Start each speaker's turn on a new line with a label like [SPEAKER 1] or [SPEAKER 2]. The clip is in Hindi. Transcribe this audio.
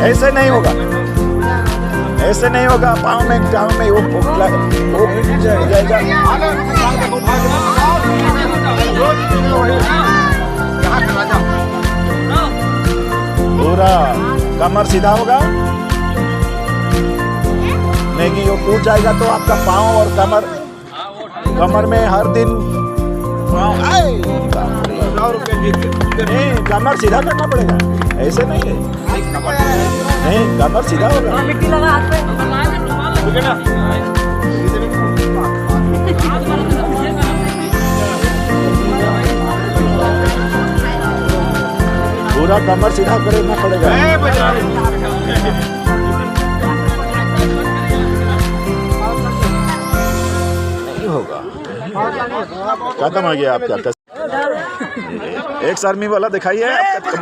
[SPEAKER 1] ऐसे नहीं होगा, ऐसे नहीं होगा। पाँव में वो जाएगा। पूरा कमर सीधा होगा, नहीं कि वो टूट जाएगा तो आपका पाँव और कमर में हर दिन नहीं, कमर सीधा करना पड़ेगा, ऐसे नहीं है। नहीं, कमर सीधा होगा।
[SPEAKER 2] मिट्टी लगा हाथ पे।
[SPEAKER 1] पूरा कमर सीधा करना पड़ेगा। नहीं होगा, खत्म हो गया आपका। एक शर्मी वाला दिखाइए आपका।